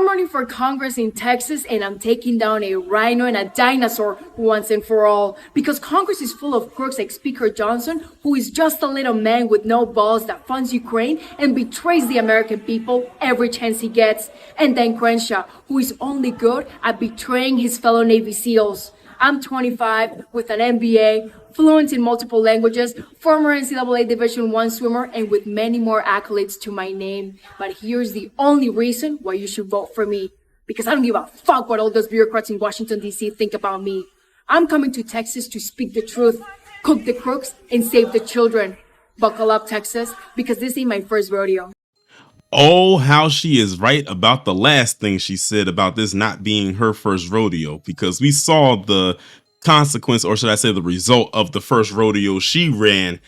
I'm running for Congress in Texas and I'm taking down a rhino and a dinosaur once and for all. Because Congress is full of crooks like Speaker Johnson, who is just a little man with no balls that funds Ukraine and betrays the American people every chance he gets. And then Crenshaw, who is only good at betraying his fellow Navy SEALs. I'm 25 with an MBA, fluent in multiple languages, former NCAA Division I swimmer, and with many more accolades to my name. But here's the only reason why you should vote for me. Because I don't give a fuck what all those bureaucrats in Washington, D.C. think about me. I'm coming to Texas to speak the truth, cook the crooks, and save the children. Buckle up, Texas, because this ain't my first rodeo. Oh, how she is right about the last thing she said about this not being her first rodeo, because we saw the consequence, or should I say the result of the first rodeo she ran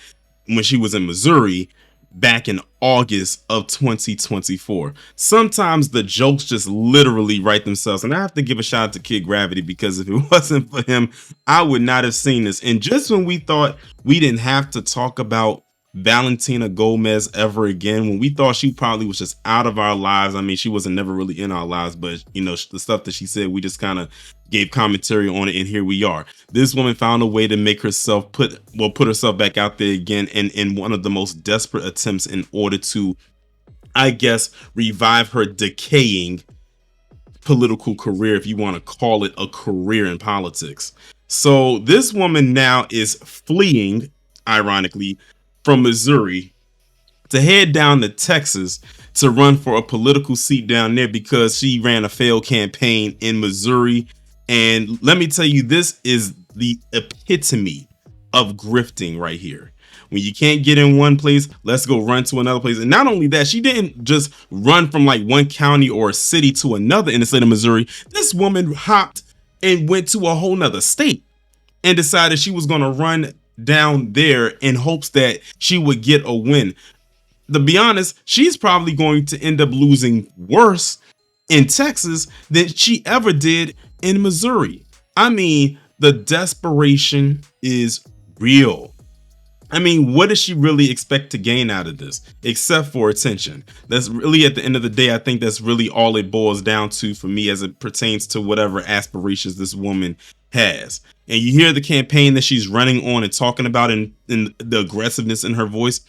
when she was in Missouri back in August of 2024. Sometimes the jokes just literally write themselves, and I have to give a shout out to Kid Gravity, because if it wasn't for him, I would not have seen this. And just when we thought we didn't have to talk about Valentina Gomez ever again, when we thought she probably was just out of our lives. I mean, she wasn't never really in our lives, but you know, the stuff that she said, we just kind of gave commentary on it, and here we are. This woman found a way to make herself put herself back out there again, and in one of the most desperate attempts in order to, I guess, revive her decaying political career, if you want to call it a career in politics. So this woman now is fleeing, ironically, from Missouri to head down to Texas to run for a political seat down there, because she ran a failed campaign in Missouri. And let me tell you, this is the epitome of grifting right here. When you can't get in one place, let's go run to another place. And not only that, she didn't just run from like one county or a city to another in the state of Missouri. This woman hopped and went to a whole nother state and decided she was going to run down there in hopes that she would get a win. To be honest, she's probably going to end up losing worse in Texas than she ever did in Missouri. I mean, the desperation is real. I mean, what does she really expect to gain out of this except for attention? That's really, at the end of the day, I think that's really all it boils down to for me as it pertains to whatever aspirations this woman has. And you hear the campaign that she's running on and talking about in the aggressiveness in her voice.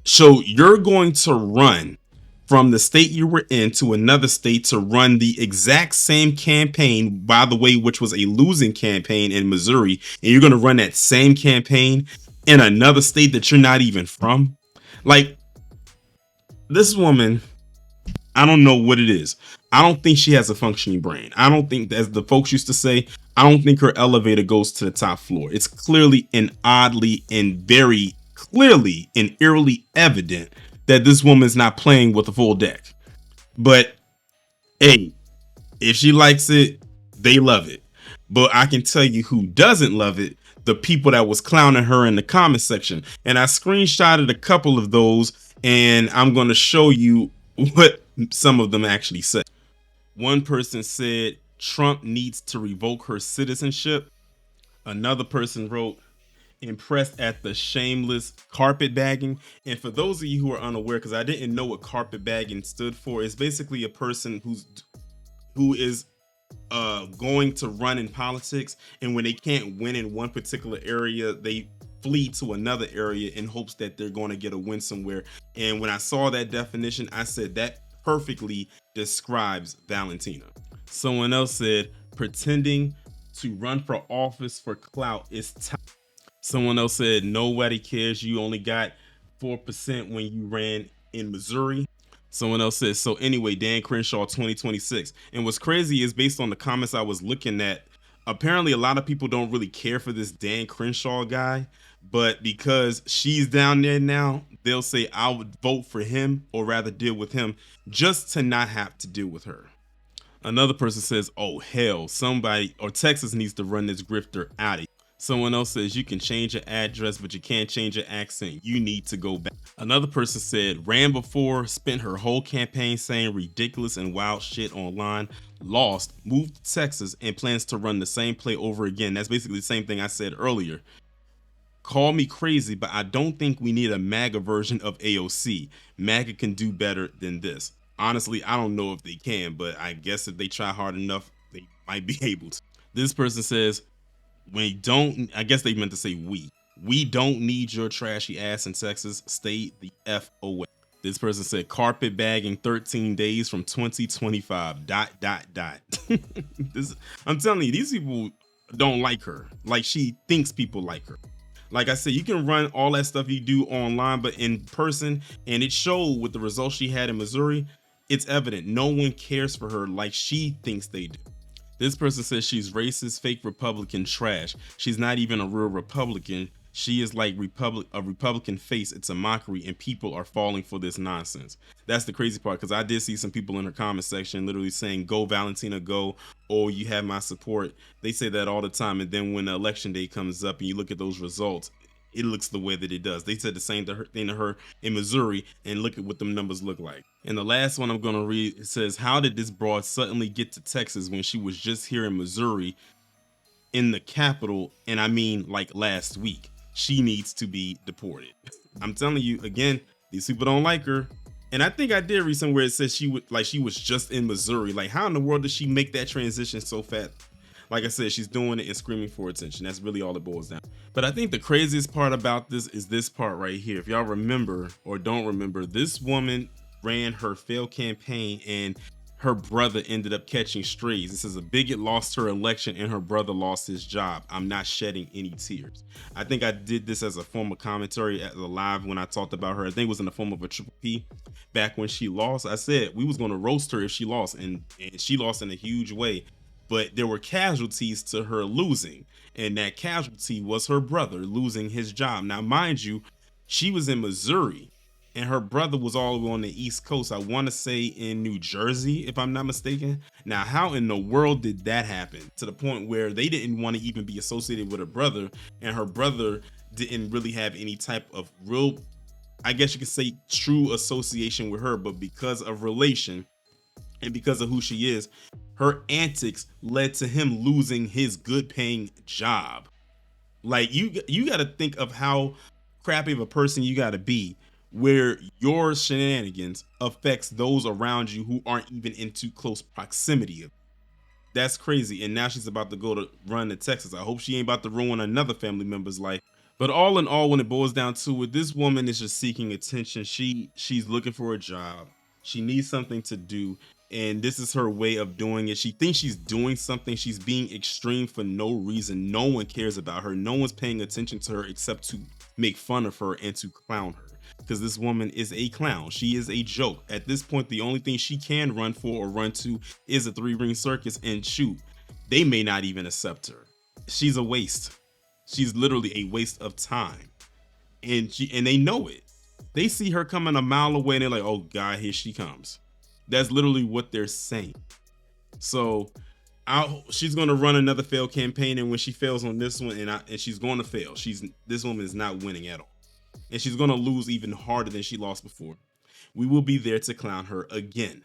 So you're going to run from the state you were in to another state to run the exact same campaign, by the way, which was a losing campaign in Missouri. And you're going to run that same campaign in another state that you're not even from. Like, this woman, I don't know what it is. I don't think she has a functioning brain. I don't think, as the folks used to say, I don't think her elevator goes to the top floor. It's clearly and oddly and very clearly and eerily evident that this woman's not playing with a full deck. But hey, if she likes it, they love it. But I can tell you who doesn't love it: the people that was clowning her in the comment section. And I screenshotted a couple of those, and I'm going to show you what some of them actually said. One person said Trump needs to revoke her citizenship. Another person wrote, impressed at the shameless carpetbagging. And for those of you who are unaware, because I didn't know what carpetbagging stood for, it's basically a person who is going to run in politics, and when they can't win in one particular area, they flee to another area in hopes that they're going to get a win somewhere. And when I saw that definition, I said that perfectly describes Valentina. Someone else said pretending to run for office for clout is time. Someone else said nobody cares, you only got 4% when you ran in Missouri. Someone else says, so anyway, Dan Crenshaw 2026. And what's crazy is, based on the comments I was looking at, apparently a lot of people don't really care for this Dan Crenshaw guy, but because she's down there now, they'll say I would vote for him, or rather deal with him, just to not have to deal with her. Another person says, oh hell, somebody or Texas needs to run this grifter out of here. Someone else says, you can change your address, but you can't change your accent. You need to go back. Another person said, ran before, spent her whole campaign saying ridiculous and wild shit online, lost, moved to Texas, and plans to run the same play over again. That's basically the same thing I said earlier. Call me crazy, but I don't think we need a MAGA version of AOC. MAGA can do better than this. Honestly, I don't know if they can, but I guess if they try hard enough, they might be able to. This person says, we don't, I guess they meant to say we don't need your trashy ass in Texas. Stay the F away. This person said carpet bagging 13 days from 2025. ... This, I'm telling you, these people don't like her. Like, she thinks people like her. Like I said, you can run all that stuff you do online, but in person, and it showed with the results she had in Missouri, it's evident no one cares for her like she thinks they do. This person says she's racist, fake Republican trash. She's not even a real Republican. She is like a Republican face. It's a mockery, and people are falling for this nonsense. That's the crazy part, because I did see some people in her comment section literally saying, "Go Valentina, go," or "You have my support." They say that all the time, and then when the election day comes up and you look at those results, it looks the way that it does. They said the same thing to her in Missouri, and look at what them numbers look like. And the last one I'm going to read, it says, how did this broad suddenly get to Texas when she was just here in Missouri, in the capital, and I mean like last week? She needs to be deported. I'm telling you, again, these people don't like her. And I think I did read somewhere it says she was just in Missouri. Like, how in the world did she make that transition so fast? Like I said, she's doing it and screaming for attention. That's really all it boils down. But I think the craziest part about this is this part right here. If y'all remember or don't remember, this woman ran her failed campaign and her brother ended up catching strays. It says a bigot lost her election and her brother lost his job. I'm not shedding any tears. I think I did this as a form of commentary at the live when I talked about her. I think it was in the form of a triple P back when she lost. I said we was going to roast her if she lost, and she lost in a huge way. But there were casualties to her losing, and that casualty was her brother losing his job. Now, mind you, she was in Missouri, and her brother was all the way on the East Coast. I want to say in New Jersey, if I'm not mistaken. Now, how in the world did that happen to the point where they didn't want to even be associated with her brother, and her brother didn't really have any type of real, I guess you could say, true association with her, but because of relation and because of who she is, her antics led to him losing his good paying job. Like, you got to think of how crappy of a person you got to be where your shenanigans affects those around you who aren't even in too close proximity of. That's crazy. And now she's about to go to run to Texas. I hope she ain't about to ruin another family member's life. But all in all, when it boils down to it, this woman is just seeking attention. She's looking for a job. She needs something to do, and this is her way of doing it. She thinks she's doing something. She's being extreme for no reason. No one cares about her. No one's paying attention to her except to make fun of her and to clown her, because this woman is a clown. She is a joke. At this point, the only thing she can run for or run to is a 3-ring circus, and shoot, they may not even accept her. She's a waste. She's literally a waste of time, and they know it. They see her coming a mile away and they're like, oh God, here she comes. That's literally what they're saying. So she's going to run another failed campaign, and when she fails on this one, and she's going to fail, this woman is not winning at all, and she's going to lose even harder than she lost before. We will be there to clown her again.